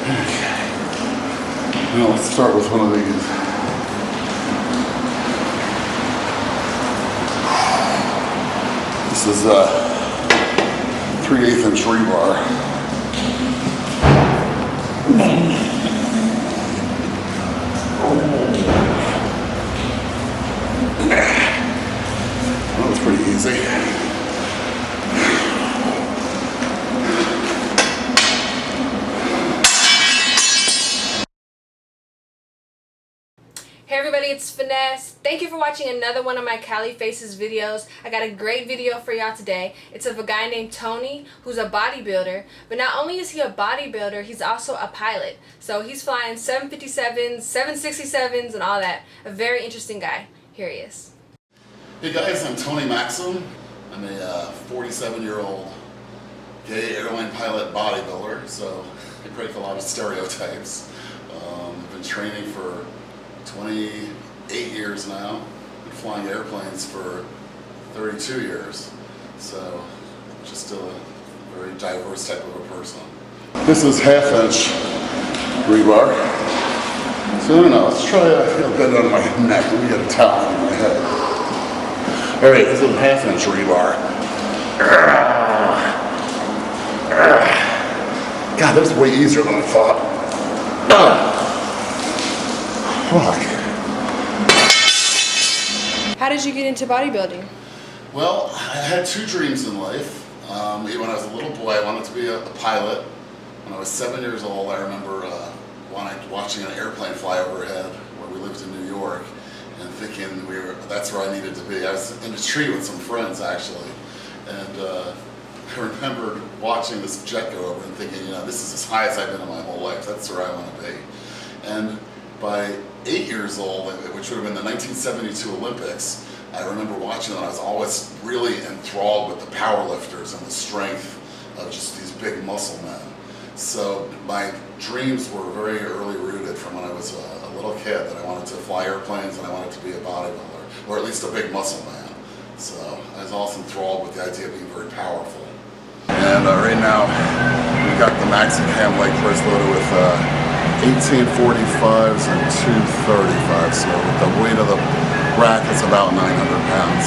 Now let's start with one of these. This is a 3/8 inch rebar. That was pretty easy. Hey everybody, it's Finesse. Thank you for watching another one of my Cali Faces videos. I got a great video for y'all today. It's of a guy named Tony who's a bodybuilder. But not only is he a bodybuilder, he's also a pilot. So he's flying 757s, 767s, and all that. A very interesting guy. Here he is. Hey guys, I'm Tony Maxim. I'm a 47-year-old gay airline pilot bodybuilder, so I break a lot of stereotypes. I've been training for 28 years now. Been flying airplanes for 32 years. So just a very diverse type of a person. This is 1/2 inch rebar. So I don't know, let's try a bend on my neck. Let me get a towel on my head. Alright, this is a 1/2 inch rebar. God, that was way easier than I thought. Fuck. How did you get into bodybuilding? Well, I had two dreams in life. When I was a little boy, I wanted to be a pilot. When I was 7 years old, I remember watching an airplane fly overhead where we lived in New York and thinking that's where I needed to be. I was in a tree with some friends, actually. And I remember watching this jet go over and thinking, this is as high as I've been in my whole life. That's where I want to be. And by 8 years old, which would have been the 1972 Olympics, I remember watching them. I was always really enthralled with the power lifters and the strength of just these big muscle men. So my dreams were very early rooted from when I was a little kid that I wanted to fly airplanes and I wanted to be a bodybuilder, or at least a big muscle man. So I was also enthralled with the idea of being very powerful. And right now, we've got the Maxim cam leg press loaded with 1845s and 235s, so the weight of the rack is about 900 pounds.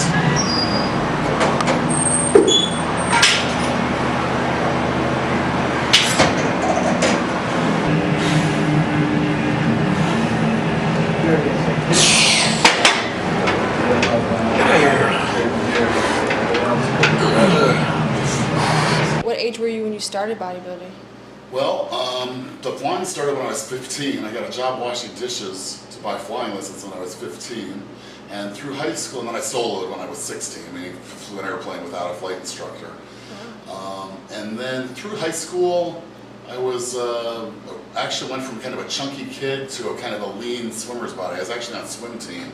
What age were you when you started bodybuilding? Well, the flying started when I was 15. I got a job washing dishes to buy flying lessons when I was 15. And through high school, and then I soloed when I was 16, meaning flew an airplane without a flight instructor. And then through high school, I was actually went from kind of a chunky kid to a kind of a lean swimmer's body. I was actually on a swim team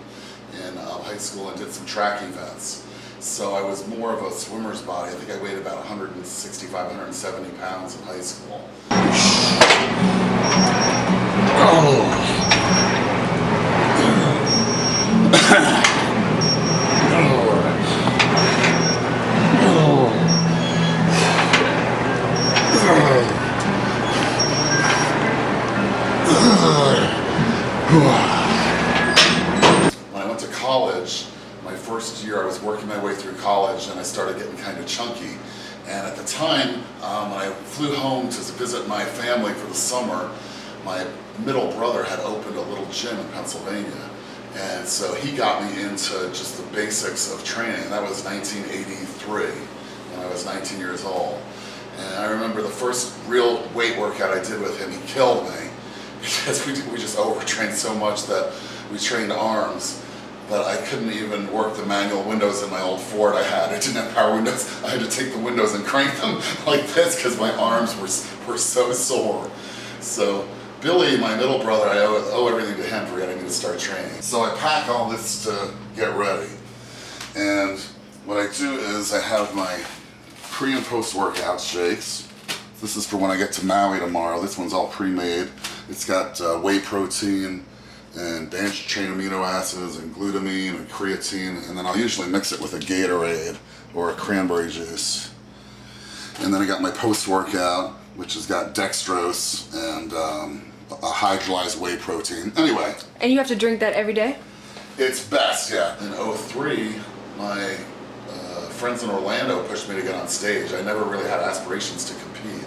in high school and did some track events. So I was more of a swimmer's body. I think I weighed about 165, 170 pounds in high school. When I went to college, my first year I was working my way through college and I started getting kind of chunky. And at the time, when I flew home to visit my family for the summer, my middle brother had opened a little gym in Pennsylvania. And so he got me into just the basics of training. That was 1983 when I was 19 years old. And I remember the first real weight workout I did with him, he killed me because we just overtrained so much that we trained arms. But I couldn't even work the manual windows in my old Ford I had. I didn't have power windows. I had to take the windows and crank them like this because my arms were so sore. So Billy, my middle brother, I owe everything to him for getting me to start training. So I pack all this to get ready. And what I do is I have my pre and post workout shakes. This is for when I get to Maui tomorrow. This one's all pre-made. It's got whey protein and branched chain amino acids and glutamine and creatine, and then I'll usually mix it with a Gatorade or a cranberry juice. And then I got my post-workout which has got dextrose and a hydrolyzed whey protein. Anyway. And you have to drink that every day? It's best, yeah. In '03, my friends in Orlando pushed me to get on stage. I never really had aspirations to compete,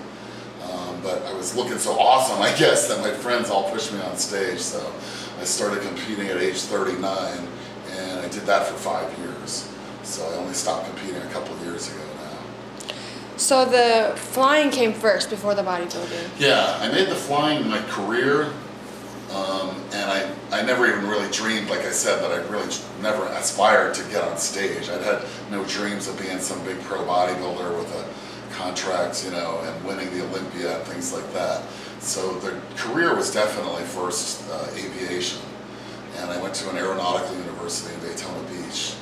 but I was looking so awesome, I guess, that my friends all pushed me on stage. So I started competing at age 39, and I did that for 5 years. So I only stopped competing a couple of years ago now. So the flying came first before the bodybuilding? Yeah, I made the flying my career, and I never even really dreamed, like I said, that I really never aspired to get on stage. I'd had no dreams of being some big pro bodybuilder with a contract, you know, and winning the Olympia and things like that. So the career was definitely first aviation. And I went to an aeronautical university in Daytona Beach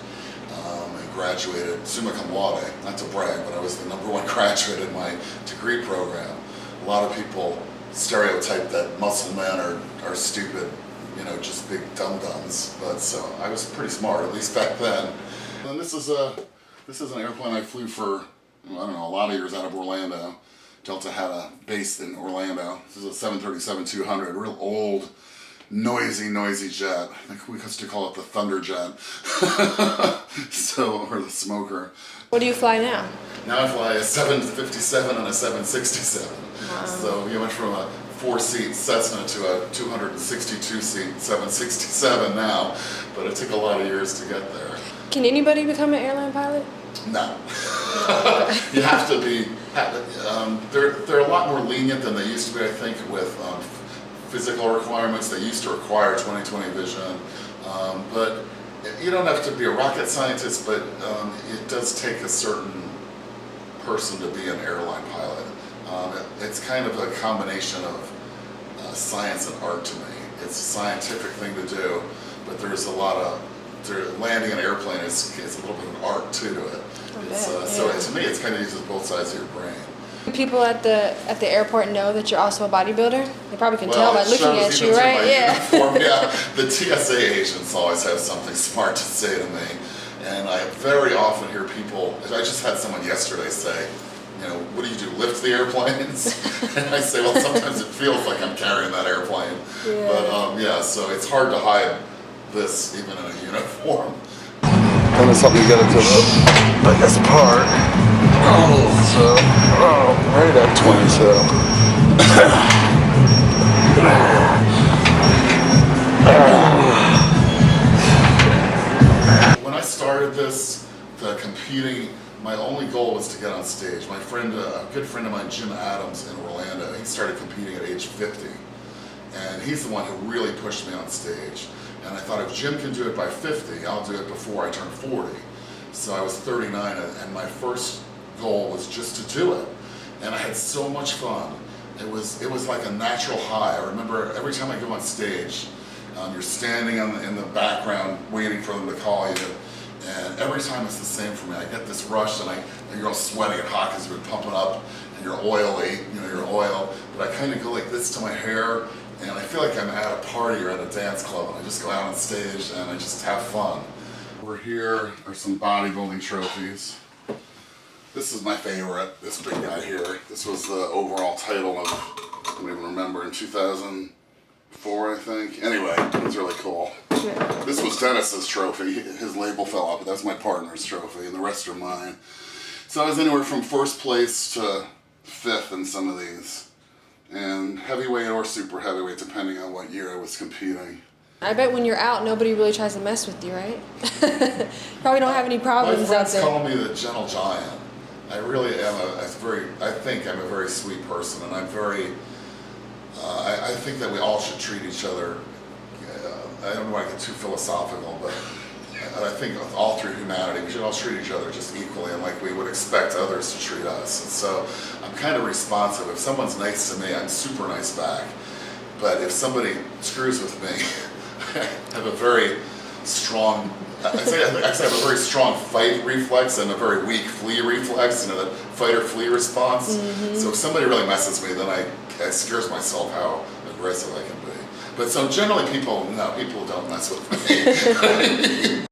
and graduated summa cum laude. Not to brag, but I was the #1 graduate in my degree program. A lot of people stereotype that muscle men are stupid, you know, just big dum-dums. But so I was pretty smart, at least back then. And this is an airplane I flew for, I don't know, a lot of years out of Orlando. Delta had a base in Orlando. This is a 737-200, real old, noisy jet. I think we used to call it the Thunder Jet. So, or the smoker. What do you fly now? Now I fly a 757 and a 767. Wow. So we went from a 4-seat Cessna to a 262-seat 767 now, but it took a lot of years to get there. Can anybody become an airline pilot? No. You have to be, they're a lot more lenient than they used to be, I think, with physical requirements. They used to require 20/20 vision, but you don't have to be a rocket scientist, but it does take a certain person to be an airline pilot. It's kind of a combination of science and art to me. It's a scientific thing to do, but there's a lot of, landing an airplane is a little bit of art too to it. So to me, it's kind of uses both sides of your brain. People at the airport know that you're also a bodybuilder? They probably can tell by looking at you, right? Yeah. The TSA agents always have something smart to say to me, and I very often hear people. I just had someone yesterday say, you know, what do you do, lift the airplanes? And I say, well, sometimes it feels like I'm carrying that airplane. Yeah. But yeah, so it's hard to hide this even in a uniform. Kind of something to get it to this part. So, right at 22. When I started this, the competing, my only goal was to get on stage. My friend, a good friend of mine, Jim Adams in Orlando, he started competing at age 50. And he's the one who really pushed me on stage. And I thought, if Jim can do it by 50, I'll do it before I turn 40. So I was 39, and my first goal was just to do it. And I had so much fun. It was like a natural high. I remember every time I go on stage, you're standing in the background waiting for them to call you. And every time it's the same for me. I get this rush, and you're all sweaty and hot because you've been pumping up, and you're oily, you know, you're oil. But I kind of go like this to my hair, and I feel like I'm at a party or at a dance club, and I just go out on stage and I just have fun. Over here are some bodybuilding trophies. This is my favorite, this big guy here. This was the overall title of, I don't even remember, in 2004, I think. Anyway, it was really cool. Yeah. This was Dennis's trophy. His label fell off, but that's my partner's trophy, and the rest are mine. So I was anywhere from first place to 5th in some of these. And heavyweight or super heavyweight, depending on what year I was competing. I bet when you're out, nobody really tries to mess with you, right? Probably don't have any problems out there. My friends call me the gentle giant. I really am I think I'm a very sweet person, and I'm very, I think that we all should treat each other, I don't want to get too philosophical, but I think all through humanity, we should all treat each other just equally and like we would expect others to treat us. And so I'm kind of responsive. If someone's nice to me, I'm super nice back. But if somebody screws with me, I have a very strong, I have a very strong fight reflex and a very weak flee reflex, you know, the fight or flee response. Mm-hmm. So if somebody really messes with me, then it scares myself how aggressive I can be. But so generally people don't mess with me.